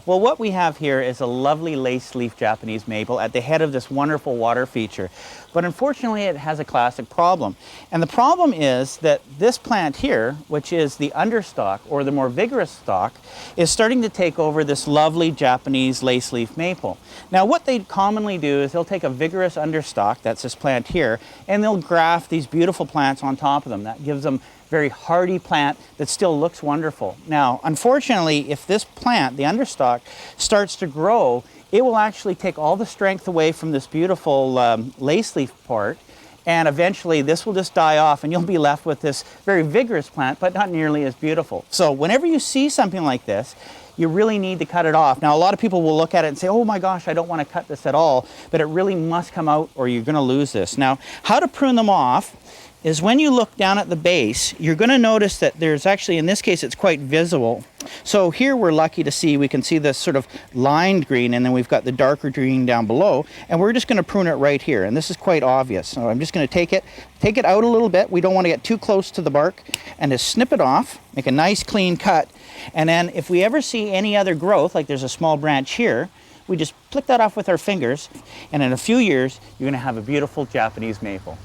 Well, what we have here is a lovely lace leaf Japanese maple at the head of this wonderful water feature. But unfortunately, it has a classic problem. And the problem is that this plant here, which is the understock, or the more vigorous stock, is starting to take over this lovely Japanese lace leaf maple. Now, what they commonly do is they'll take a vigorous understock, that's this plant here, and they'll graft these beautiful plants on top of them. That gives them very hardy plant that still looks wonderful. Now, unfortunately, if this plant, the understock, starts to grow, it will actually take all the strength away from this beautiful lace leaf part, and eventually this will just die off and you'll be left with this very vigorous plant, but not nearly as beautiful. So whenever you see something like this, you really need to cut it off. Now, a lot of people will look at it and say, oh my gosh, I don't want to cut this at all, but it really must come out or you're going to lose this. Now, how to prune them off is when you look down at the base, you're going to notice that there's actually, in this case, it's quite visible. So here we're lucky to see, we can see this sort of lined green, and then we've got the darker green down below, and we're just going to prune it right here, and this is quite obvious. So I'm just going to take it out a little bit. We don't want to get too close to the bark, and just snip it off, make a nice clean cut, and then if we ever see any other growth, like there's a small branch here, we just flick that off with our fingers, and in a few years, you're going to have a beautiful Japanese maple.